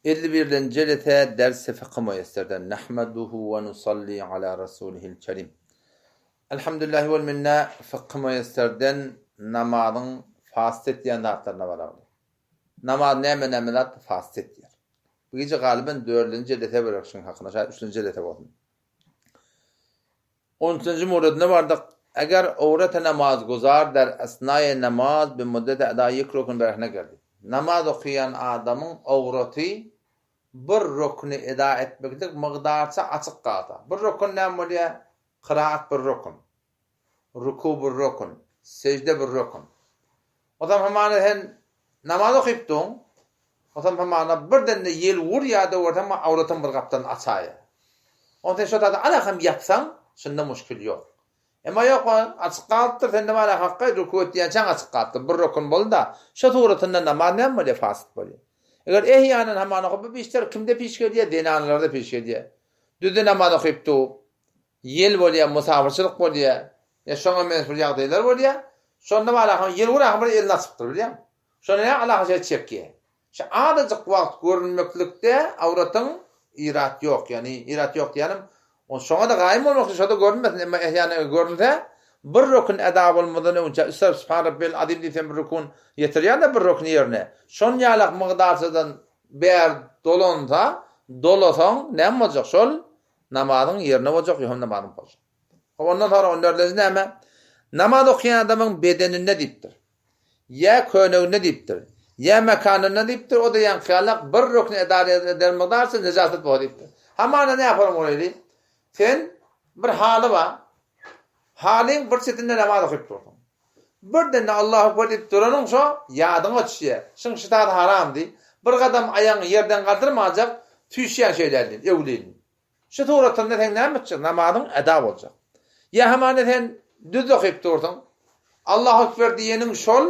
51 celete dersi fıkh müyesserden nahmeduhu ve nusalli ala rasulihil kerim. Elhamdülillahi vel minna fıkh müyesserden namazın fasit diyen dağıtlarına var. Namaz nemelat fasit diyer. Bu gece galiben 4. celete bırakışın hakkında. Şayet 3. celete olsun. 13. muradına vardık. Eğer avret namaz guzar der esnai namaz bir müddet edayik rukun berhine geldi. Namaz okuyan adamın avreti bir rukunu eda etmeklik mıqdarsa açık qaldı. Bir rukun ne müddet? Kıraat bir rukun. Ruku bir rukun. Secde bir rukun. O zaman hemen namaz okuyuptun. O zaman hemen birden de yel vur ya da ortam avretin bir kaptan açaya. Ondan sonra da alakam yapsan şunda müşkil yok. Ama yok açık qaldı sen de bana hakkı ruku etdiyen çan açık qaldı. Bir rukun boldu da şu tuğratında namaz ne mi fasit boldu. Eğer ehyanın hemen okuyup bir işler kimde peş geliyor? Denanlarda peş geliyor. Düzde namaz okuyuptu. Yel bolya musafirçilik bolya. Ya şoňa mensur ýagdaýlar bolýar. Şonda alakam yel urak bir el nasypdyr bilýär. Şonu ne alakam çekki. Şu adacık wagt görünmeklikde awratyň irat yok. Yani irat yok diýenim. O şoňa da gaýym bolmakly şoda görünmesin. Emma ehyany görünse bir rukun eda bolmadan önce subhanallah adim diýsem bir rukun ýetirýär da bir rukun ýerine. Şon ýalak mygdarsydan ber dolonsa, dolasaň näme boljak? Şol namazyň ýerine boljak, ýa-da namazyň boljak. Ondan sonra onlardan näme? Namaz okuyan adamın bedeninde diptir. Ya könüğünde diptir. Ya mekanında diptir. O da yan kıyalak bir rukun edare eder mıqdarsa necaset bu diptir. Hamana ne yaparım orayı? Sen bir halı var. Halin bir setinde namaz okuyup durdun. Birden de Allahu Ekber deyip duranın so yadın açıya. Şın şitat haram di. Bir adam ayağını yerden kaldırmayacak tüyşeyen şeylerdi. Evliliğin. Şu tuğratında sen ne yapacak? Namazın eda olacak. Ya hemen düz okuyup durdun. Allahu Ekber diýenin şol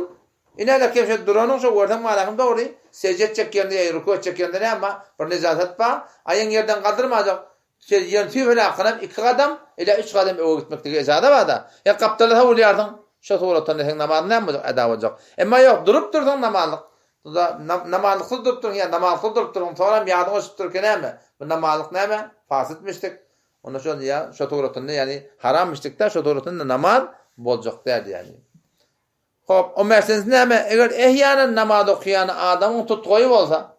inäle kemşe duranın şo ortam malakymda ory secdet çekýände ýa ruku çekýände näme bir nezasat bar aýyň ýerden galdyrmajak ýen tüýbele aqnap 2 gadam ila 3 gadam öwe gitmekdige ejada bar da ya kaptala hawlýardyň şo tuğratanda sen namazy näme eda boljak emma ýok durup durdun namazlyk namazlyk durup durun ýa namazlyk durup durun sonra ýadyň ösüp durken näme bu namazlyk näme fasitmişdik. Onda şol ya şu tuğratında yani harammışlıkta şu tuğratında namaz boljak derdi yani. Hop o meselesi näme? Eger ehyanın namaz okuyan adamın tutgoyu bolsa,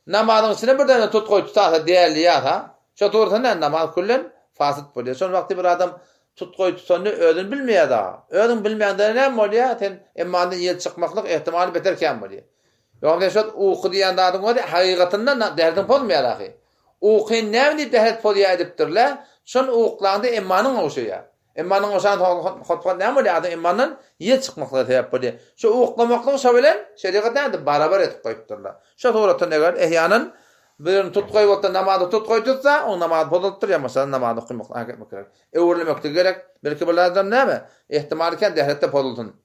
namazın içine birden tutgoy tutasa değerli ýa-da, şu tuğratında namaz kullen fasit bolýar. Şol wagty bir adam tutgoy tutsandy özün bilmeýär da. Özün bilmeýände näme bolýar? Sen emmandan ýel çykmaklyk ihtimali beterken bolýar. Ýa-da şu uky diýen adam var, hakykatynda derdin bolmaýar ahy. Uqyn näme dehlet bolýar edipdirler. Şol uqlanda emmanyň oşuya. Emmanyň oşan hotpa näme bolýar? Adam emmanyň ýel çykmakla täýip bolýar. Şu uqlamaklyk şo bilen şeriatda barabar etip goýupdyrlar. Şo toğratan eger ehyanyň birini tutgoý bolsa namazy tutgoý tutsa, o namaz bozulupdyr ýa masalan namazy okuymak hakykatda gerek. Öwürlemek gerek. Belki bu adam näme? Ihtimal eken dehletde bozulsun.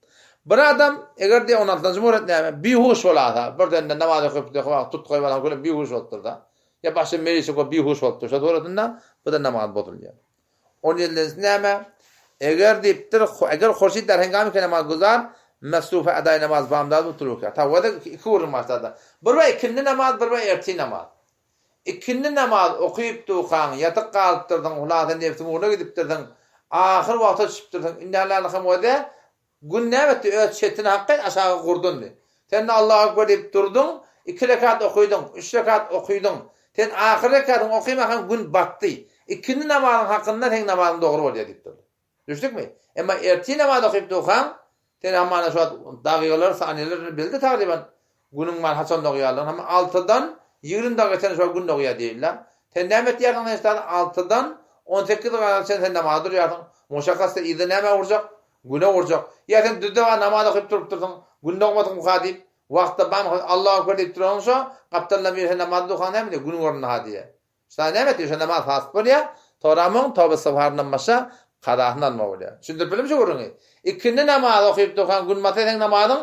Bir adam eger de 16-njy murat näme? Bihuş bolasa, birden namaz okuyup tutgoý bolan gören bihuş bolupdyr da. Ya başka meclise ko bihuş bolupdyr. Şo toğratanda bu da namaz bozulýar. Onun ýerinde näme? Eger dipdir, eger horşit der hengamy namaz guzar, mesrufa aday namaz bamda otururken. Ta wada 2 urun maksada. Bir we ikindi namaz, bir we erti namaz. İkindi namaz okuyup duqan, yatyp galypdyrdın, uladan nefsim ona gidipdirdin. Ahir wagta çypdyrdın. İnnallahı hamwada gün nämetdi öz çetini haqqy aşağı gurdun. Sen de Allahu Ekber deyip durdun, 2 rekat okuydun, 3 rekat okuydun. Sen ahir rekatyn okuymagan gün batdy. İkindi namazyň hakkynda sen namazyň dogry bolýar diýipdir. Düşdükmi? Emma erti namaz okuyup duqan, sen hamana şu dagigalar, saniyeler bildi takriban. Günüň mal haçan dogýarlar, hem 6-dan 20 daga sen şu gün dogýar diýiller. Sen näme etýärdiň estada 6-dan 18 daga sen namaz durýardyň. Moşakasda ýa-da näme urjak? Güne urjak. Ya sen düzde namaz okuyup durupdyň, gün dogmadyň hadip, wagtda ban Allahu Ekber diýip duransa, gapdalla bir namaz duqan näme diýär? Gün urna hadiýe. Şa näme diýär? Namaz fasit bolýar. Toramyň tawba safaryndan başa qadahyny alma bolýar. Şundur bilim şu görüňi. İkindi namaz okuyup duqan gün masalan namazyň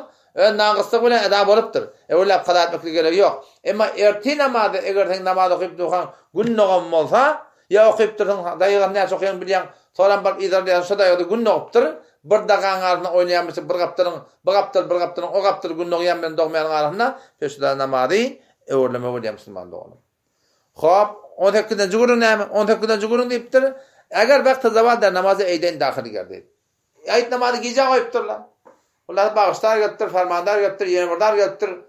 naqyslyk bilen eda bolupdyr. Öwlap qada etmeklik gerek yok. Emma erti namazy eger sen namaz okuyup duqan gün nogam bolsa, ya okuyup dursan daýygan näçe okuyan bilýän, soran bar idarlaýan şo daýyda gün nogupdyr. bir daqan arasında oynayanmış bir kaptır o kaptır günlük yan bilen dogmayan arasında peşda namazı öwrleme bolýar musulman dogum. Hop 18-den jugurun näme? 18-den jugurun diýipdir. Eger wagty zawal der namazy eýden dahil gerdi. Aýt namazy gije goýupdyrlar. Ular bagışlar götür, fermandar götür, ýemurdar götür.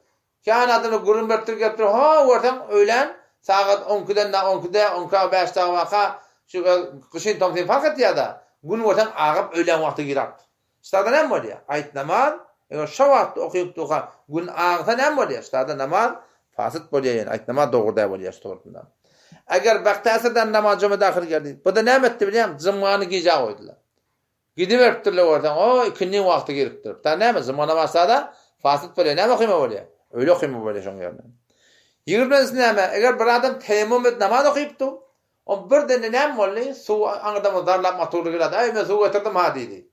Kan adyny gurun bertir götür. Ha, ordan öýlen saat 12'den 12'de 15 waka şu kışın tomtin fark etdi ya da. Gün ordan agyp öýlen wagty girat. Ştada näme bolýar? Aýt namaz, eger şu wagt okyp dursa, gün agta näme bolýar? Ştada namaz fasit bolýar. Aýt namaz dogry bolýar şurtunda. Eger wagt asrdan namaz joma dahil gerdi. Bu da näme etdi bilýär? Zymany gije goýdylar. Gidip ertdirler oradan. O ikindi wagty giripdir. Ta näme zamana başlada fasit bolýar. Näme okyma bolýar? Öyle okyma bolýar şoň ýerden. 20-nji näme? Eger bir adam teyemmüm et namaz okypdy. O birden näme bolýar? Suw aňdam darlap maturlygy geldi. Ay men suw getirdim ha diýdi.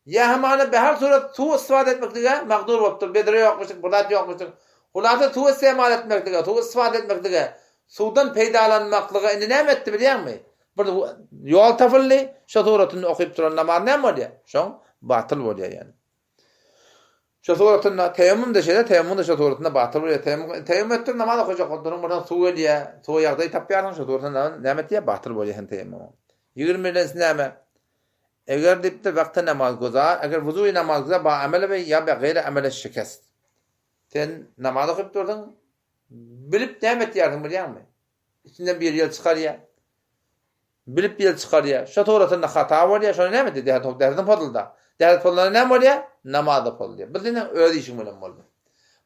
Ya hemana be her surat suw istifade etmekdige magdur bolupdyr. Bedre ýokmuşdyk, bulat ýokmuşdyk. Ulata suw istemal etmekdige, suw istifade etmekdige, suwdan peýdalanmaklygy indi näme etdi bilýärmi? Bir yol tapyldy, şu suratyny okyp duran namaz näme bolýar? Şoň batyl bolýar ýani. Şu suratyny teyemmüm de şeýle, teyemmüm de şu suratyny batyl bolýar. Teyemmüm etdir namaz okuyjak boldyň, buradan suw gelýär, suw ýagdaý tapýardyň, şu suratyny näme etdi? Batyl bolýar hen teyemmüm. 20-nji näme? Eger dipde wagtda namaz gozar, eger wuzuy namaz gozar, ba amele we ya be gayri amele şikast. Sen namaz okyp durdyň, bilip näme etýärdiň bilýärmi? İçinden bir ýel çykarýar. Bilip ýel çykarýar. Şu toratyna hata bolýar, şonu näme dedi? Derdim podulda. Derdim podulda näme bolýar? Namazda podulýar. Bildiňi öz işiň bilen boldy.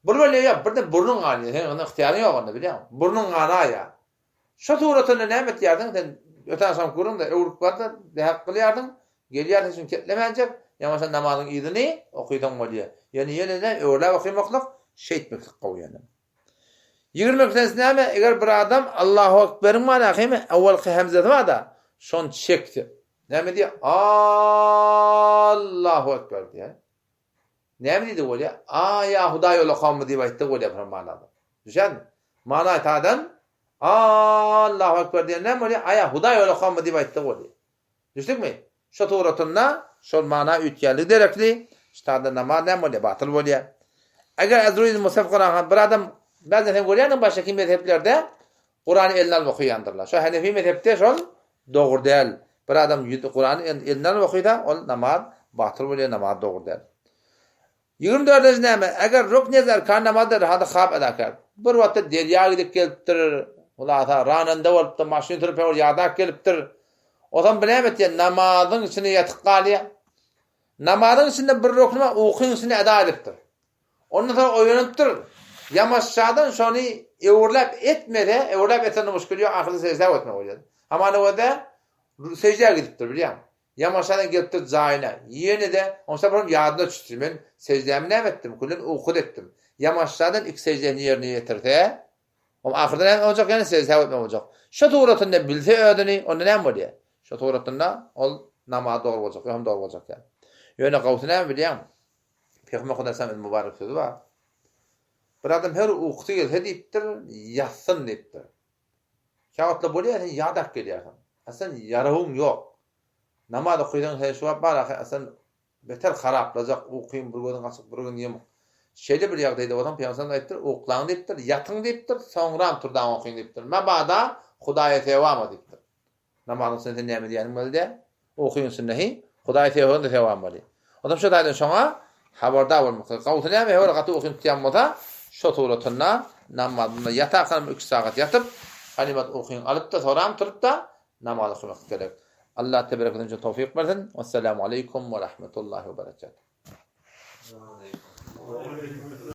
Bir bolýar ýa, birde burnun gany, hem ihtiýary ýok onda bilýärmi? Burnun gany ýa. Şu toratyna näme etýärdiň? Sen öten sam gurun da öwrük barda dehak bilýärdiň. Gelýär şun ketlemänjek, ýa-da namazyň ýygyny okuýdan bolýar. Ýani ýene-de öwrläp okuýmaklyk şeýtmeklik goýýan. 20-nji näme? Eger bir adam Allahu ekber manaqymy awwalky hamzady bada, şon çekdi. Näme diýär? Allahu ekber diýär. Näme diýdi bolýar? Ya Hudaý olakamy diýip aýtdy bolýar bu manada. Düşänmi? Mana tadan Allahu ekber diýär näme bolýar? Ya Hudaý olakamy diýip aýtdy bolýar. Düşdükmi? Şu toratynda şol mana ütýärlik derekli, ştada namaz näme bolýar? Batyl bolýar. Eger azruil musaf Qur'an bir adam bazen hem görýärdiň başga mezheplerde Qur'any eline alyp okuýandyrlar. Şu Hanefi mezhepde şol dogry däl. Bir adam Qur'any eline alyp okuýda, ol namaz batyl bolýar, namaz dogry däl. 24-nji näme? Eger rukn erkan namazda hada hap edakar. Bir wagtda derýa gidip gelipdir, ulata rananda bolup da maşyn türüp ýada gelipdir. Odan bilemet ya namazyň içine ýatyp galýar. Namazyň içinde bir rukny okuýan içine eda edipdir. Ondan sonra oýanypdyr. Yamaşşadan şonu öwrläp etmede, öwrläp etene müşkül ýok, ahyrda secde etmek bolýar. Hamana wada secde gidipdir bilýär. Yamaşşadan gelipdir zaýyna. Ýene de onsa bir ýadyna düşdi. Men secdemi näme etdim? Kullen okudy etdim. Yamaşşadan ilk secdeni ýerine ýetirdi. Ama ahyrda näme olacak? Yani secde etmek bolacak. Şu toratynda bilse ödüni, onda näme bolýar? Şu toratynda ol namaz dogry bolacak, hem dogry bolacak yani. Ýöne gawsy näme bilýär? Peygamber Hudaýsam mübarek sözi bar. Bir adam her uqty gelse diýipdir, ýatsyn diýipdir. Kağıtla bolýar, ýadak gelýär. Asan yaragyň ýok. Namaz okuýdan her şu bar, asan beter haraplajak, uqyň bir gözüň açyk, bir gözüň ýumyk. Şeýle bir ýagdaýda adam Peygamber aýtdyr, uqlaň diýipdir, ýatyň diýipdir, soňra turdan okuýň diýipdir. Mabada Hudaýa tewam diýipdir. Namazyň sünneti näme diýenim boldy? Okuýun sünneti, Hudaýa tewam tewam boldy. Adam şu daýdan şoňa habardar bolmak. Gawsy näme? Hewle gaty okuýup ýanmada şu toratynda namazyny ýatakam 3 saat ýatyp, kalimat okuýan alyp da soram turup da namaz okumak gerek. Allah tebaraka ve tawfik bersin. Assalamu aleykum ve rahmetullahi ve berekatuh.